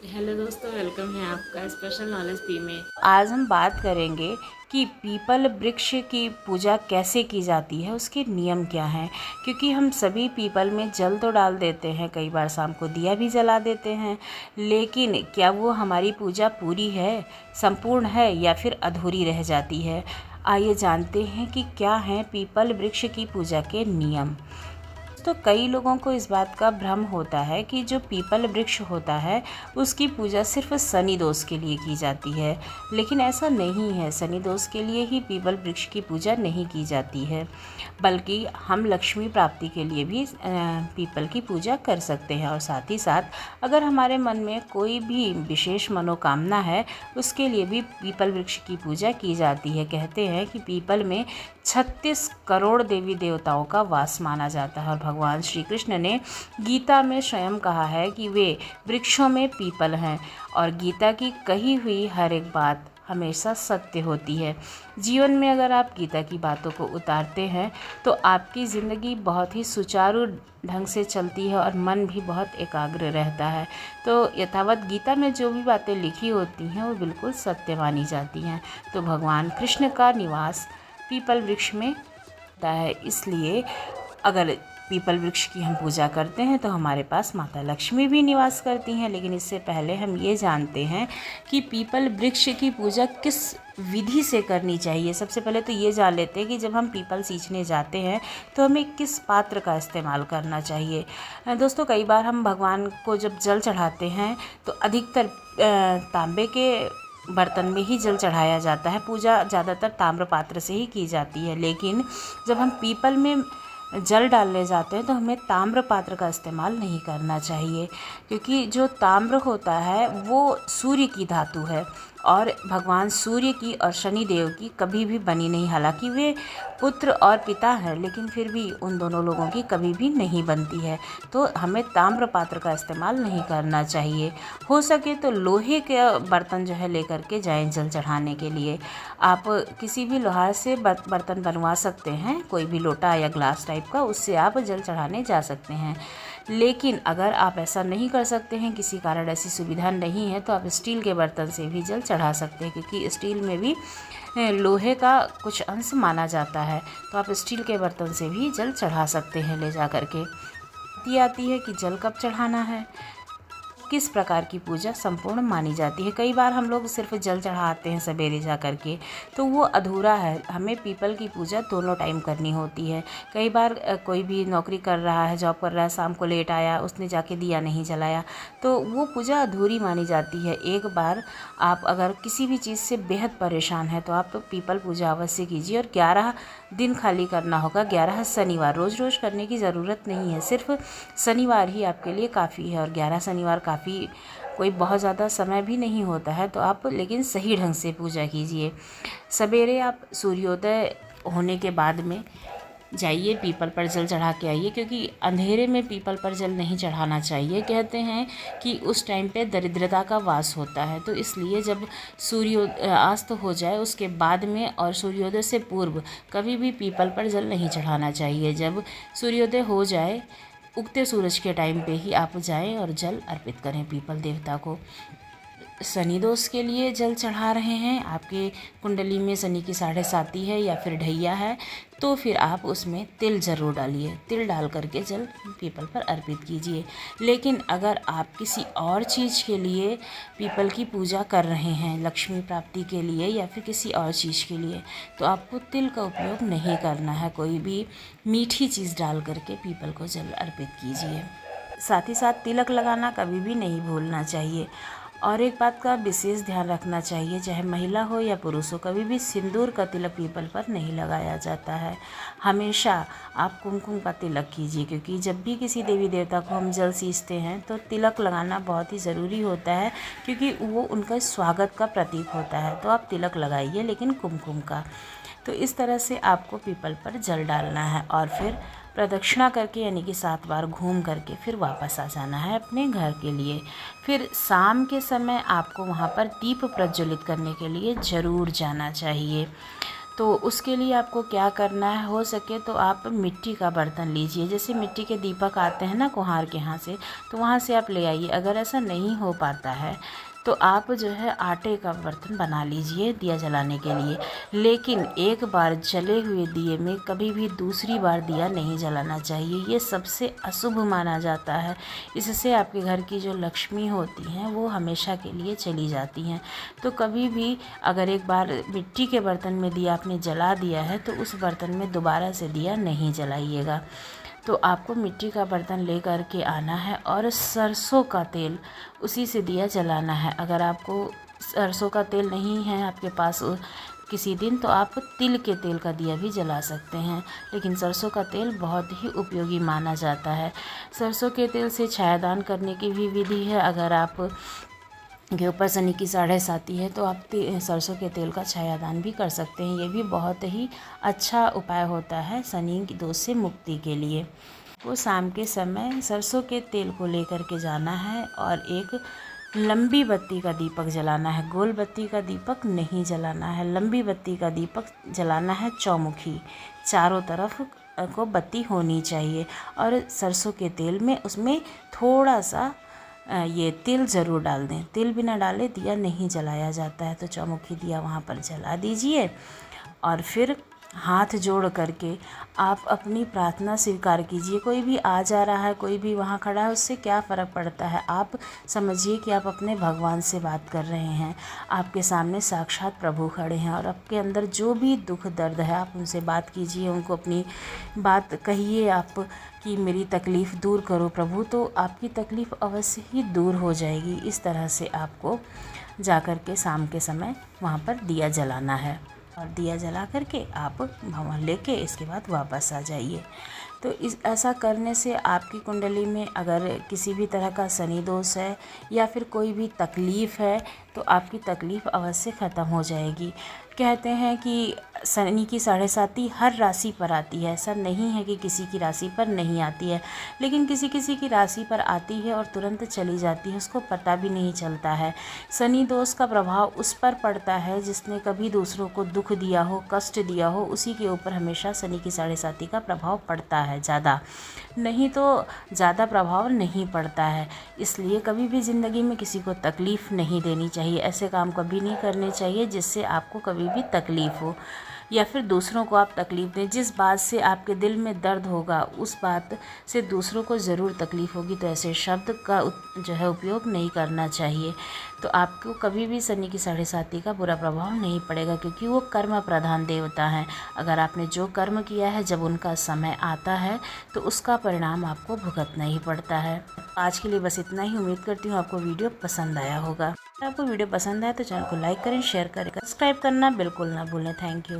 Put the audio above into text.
Hello दोस्तों, welcome है आपका स्पेशल नॉलेज पी में। आज हम बात करेंगे कि पीपल वृक्ष की पूजा कैसे की जाती है, उसके नियम क्या हैं। क्योंकि हम सभी पीपल में जल तो डाल देते हैं, कई बार शाम को दिया भी जला देते हैं, लेकिन क्या वो हमारी पूजा पूरी है, संपूर्ण है या फिर अधूरी रह जाती है। आइए जानते हैं कि क्या हैं पीपल वृक्ष की पूजा के नियम। तो कई लोगों को इस बात का भ्रम होता है कि जो पीपल वृक्ष होता है उसकी पूजा सिर्फ शनि दोष के लिए की जाती है, लेकिन ऐसा नहीं है। शनि दोष के लिए ही पीपल वृक्ष की पूजा नहीं की जाती है, बल्कि हम लक्ष्मी प्राप्ति के लिए भी पीपल की पूजा कर सकते हैं। और साथ ही साथ अगर हमारे मन में कोई भी विशेष मनोकामना है, उसके लिए भी पीपल वृक्ष की पूजा की जाती है। कहते हैं कि पीपल में 36 करोड़ देवी देवताओं का वास माना जाता है, और भगवान श्री कृष्ण ने गीता में स्वयं कहा है कि वे वृक्षों में पीपल हैं, और गीता की कही हुई हर एक बात हमेशा सत्य होती है। जीवन में अगर आप गीता की बातों को उतारते हैं तो आपकी ज़िंदगी बहुत ही सुचारू ढंग से चलती है और मन भी बहुत एकाग्र रहता है। तो यथावत गीता में जो भी बातें लिखी होती हैं वो बिल्कुल सत्य मानी जाती हैं। तो भगवान कृष्ण का निवास पीपल वृक्ष में होता है, इसलिए अगर पीपल वृक्ष की हम पूजा करते हैं तो हमारे पास माता लक्ष्मी भी निवास करती हैं। लेकिन इससे पहले हम ये जानते हैं कि पीपल वृक्ष की पूजा किस विधि से करनी चाहिए। सबसे पहले तो ये जान लेते हैं कि जब हम पीपल सींचने जाते हैं तो हमें किस पात्र का इस्तेमाल करना चाहिए। दोस्तों, कई बार हम भगवान को जब जल चढ़ाते हैं तो अधिकतर तांबे के बर्तन में ही जल चढ़ाया जाता है। पूजा ज़्यादातर ताम्र पात्र से ही की जाती है, लेकिन जब हम पीपल में जल डालने जाते हैं तो हमें ताम्र पात्र का इस्तेमाल नहीं करना चाहिए, क्योंकि जो ताम्र होता है वो सूर्य की धातु है, और भगवान सूर्य की और शनि देव की कभी भी बनी नहीं। हालांकि वे पुत्र और पिता हैं, लेकिन फिर भी उन दोनों लोगों की कभी भी नहीं बनती है। तो हमें ताम्र पात्र का इस्तेमाल नहीं करना चाहिए। हो सके तो लोहे के बर्तन जो है लेकर के जाएं जल चढ़ाने के लिए। आप किसी भी लोहार से बर्तन बनवा सकते हैं, कोई भी लोटा या ग्लास टाइप का, उससे आप जल चढ़ाने जा सकते हैं। लेकिन अगर आप ऐसा नहीं कर सकते हैं, किसी कारण ऐसी सुविधा नहीं है, तो आप स्टील के बर्तन से भी जल चढ़ा सकते हैं, क्योंकि स्टील में भी लोहे का कुछ अंश माना जाता है। तो आप स्टील के बर्तन से भी जल चढ़ा सकते हैं ले जा कर के। बात आती है कि जल कब चढ़ाना है, किस प्रकार की पूजा संपूर्ण मानी जाती है। कई बार हम लोग सिर्फ जल चढ़ाते हैं सवेरे जा कर के, तो वो अधूरा है। हमें पीपल की पूजा दोनों टाइम करनी होती है। कई बार कोई भी नौकरी कर रहा है, जॉब कर रहा है, शाम को लेट आया, उसने जाके दिया नहीं जलाया, तो वो पूजा अधूरी मानी जाती है। एक बार आप अगर किसी भी चीज़ से बेहद परेशान है तो आप पीपल पूजा अवश्य कीजिए। और 11 दिन खाली करना होगा, 11 शनिवार। रोज़ रोज़ करने की ज़रूरत नहीं है, सिर्फ शनिवार ही आपके लिए काफ़ी है। और 11 शनिवार काफ़ी कोई बहुत ज़्यादा समय भी नहीं होता है, तो आप लेकिन सही ढंग से पूजा कीजिए। सवेरे आप सूर्योदय होने के बाद में जाइए, पीपल पर जल चढ़ा के आइए, क्योंकि अंधेरे में पीपल पर जल नहीं चढ़ाना चाहिए। कहते हैं कि उस टाइम पे दरिद्रता का वास होता है, तो इसलिए जब सूर्यास्त हो जाए उसके बाद में और सूर्योदय से पूर्व कभी भी पीपल पर जल नहीं चढ़ाना चाहिए। जब सूर्योदय हो जाए, उगते सूरज के टाइम पे ही आप जाएं और जल अर्पित करें पीपल देवता को। शनि दोष के लिए जल चढ़ा रहे हैं, आपके कुंडली में शनि की 7.5 है या फिर ढैया है, तो फिर आप उसमें तिल ज़रूर डालिए। तिल डाल करके जल पीपल पर अर्पित कीजिए। लेकिन अगर आप किसी और चीज़ के लिए पीपल की पूजा कर रहे हैं, लक्ष्मी प्राप्ति के लिए या फिर किसी और चीज़ के लिए, तो आपको तिल का उपयोग नहीं करना है। कोई भी मीठी चीज़ डाल करके पीपल को जल अर्पित कीजिए। साथ ही साथ तिलक लगाना कभी भी नहीं भूलना चाहिए। और एक बात का विशेष ध्यान रखना चाहिए, चाहे महिला हो या पुरुष हो, कभी भी सिंदूर का तिलक पीपल पर नहीं लगाया जाता है। हमेशा आप कुमकुम का तिलक कीजिए, क्योंकि जब भी किसी देवी देवता को हम जल सींचते हैं तो तिलक लगाना बहुत ही ज़रूरी होता है, क्योंकि वो उनका स्वागत का प्रतीक होता है। तो आप तिलक लगाइए, लेकिन कुमकुम का। तो इस तरह से आपको पीपल पर जल डालना है और फिर प्रदक्षिणा करके, यानी कि 7 बार घूम करके फिर वापस आ जाना है अपने घर के लिए। फिर शाम के समय आपको वहाँ पर दीप प्रज्वलित करने के लिए ज़रूर जाना चाहिए। तो उसके लिए आपको क्या करना है, हो सके तो आप मिट्टी का बर्तन लीजिए। जैसे मिट्टी के दीपक आते हैं ना कुम्हार के यहाँ से, तो वहाँ से आप ले आइए। अगर ऐसा नहीं हो पाता है तो आप जो है आटे का बर्तन बना लीजिए दिया जलाने के लिए। लेकिन एक बार जले हुए दिए में कभी भी दूसरी बार दिया नहीं जलाना चाहिए, ये सबसे अशुभ माना जाता है। इससे आपके घर की जो लक्ष्मी होती हैं वो हमेशा के लिए चली जाती हैं। तो कभी भी अगर एक बार मिट्टी के बर्तन में दिया आपने जला दिया है तो उस बर्तन में दोबारा से दिया नहीं जलाइएगा। तो आपको मिट्टी का बर्तन ले कर के आना है और सरसों का तेल उसी से दिया जलाना है। अगर आपको सरसों का तेल नहीं है आपके पास किसी दिन, तो आप तिल के तेल का दिया भी जला सकते हैं, लेकिन सरसों का तेल बहुत ही उपयोगी माना जाता है। सरसों के तेल से छायादान करने की भी विधि है। अगर आप के ऊपर शनि की साढ़े साती है तो आप सरसों के तेल का छायादान भी कर सकते हैं। ये भी बहुत ही अच्छा उपाय होता है शनि की दोष से मुक्ति के लिए। वो शाम के समय सरसों के तेल को लेकर के जाना है और एक लंबी बत्ती का दीपक जलाना है। गोल बत्ती का दीपक नहीं जलाना है, लंबी बत्ती का दीपक जलाना है, चौमुखी चारों तरफ को बत्ती होनी चाहिए। और सरसों के तेल में उसमें थोड़ा सा ये तिल ज़रूर डाल दें। तिल बिना डाले दिया नहीं जलाया जाता है। तो चौमुखी दिया वहाँ पर जला दीजिए और फिर हाथ जोड़ करके आप अपनी प्रार्थना स्वीकार कीजिए। कोई भी आ जा रहा है, कोई भी वहाँ खड़ा है, उससे क्या फ़र्क पड़ता है। आप समझिए कि आप अपने भगवान से बात कर रहे हैं। आपके सामने साक्षात प्रभु खड़े हैं और आपके अंदर जो भी दुख दर्द है आप उनसे बात कीजिए, उनको अपनी बात कहिए आप कि मेरी तकलीफ़ दूर करो प्रभु, तो आपकी तकलीफ़ अवश्य ही दूर हो जाएगी। इस तरह से आपको जा कर के शाम के समय वहाँ पर दिया जलाना है और दिया जला करके आप भवन लेके इसके बाद वापस आ जाइए। तो ऐसा करने से आपकी कुंडली में अगर किसी भी तरह का शनि दोष है या फिर कोई भी तकलीफ़ है तो आपकी तकलीफ़ अवश्य ख़त्म हो जाएगी। कहते हैं कि शनि की साढ़े साती हर राशि पर आती है। ऐसा नहीं है कि किसी की राशि पर नहीं आती है, लेकिन किसी किसी की राशि पर आती है और तुरंत चली जाती है, उसको पता भी नहीं चलता है। शनि दोष का प्रभाव उस पर पड़ता है जिसने कभी दूसरों को दुख दिया हो, कष्ट दिया हो, उसी के ऊपर हमेशा शनि की साढ़े साती का प्रभाव पड़ता है ज़्यादा, नहीं तो ज़्यादा प्रभाव नहीं पड़ता है। इसलिए कभी भी ज़िंदगी में किसी को तकलीफ़ नहीं देनी चाहिए। ऐसे काम कभी नहीं करने चाहिए जिससे आपको कभी भी तकलीफ़ हो या फिर दूसरों को आप तकलीफ़ दें। जिस बात से आपके दिल में दर्द होगा उस बात से दूसरों को ज़रूर तकलीफ़ होगी, तो ऐसे शब्द का जो है उपयोग नहीं करना चाहिए। तो आपको कभी भी शनि की साढ़े साती का बुरा प्रभाव नहीं पड़ेगा, क्योंकि वो कर्म प्रधान देवता हैं। अगर आपने जो कर्म किया है जब उनका समय आता है तो उसका परिणाम आपको भुगतना ही पड़ता है। आज के लिए बस इतना ही। उम्मीद करती हूँ आपको वीडियो पसंद आया होगा। अगर आपको वीडियो पसंद आया तो चैनल को लाइक करें, शेयर करें, सब्सक्राइब करना बिल्कुल ना भूलें। Thank you.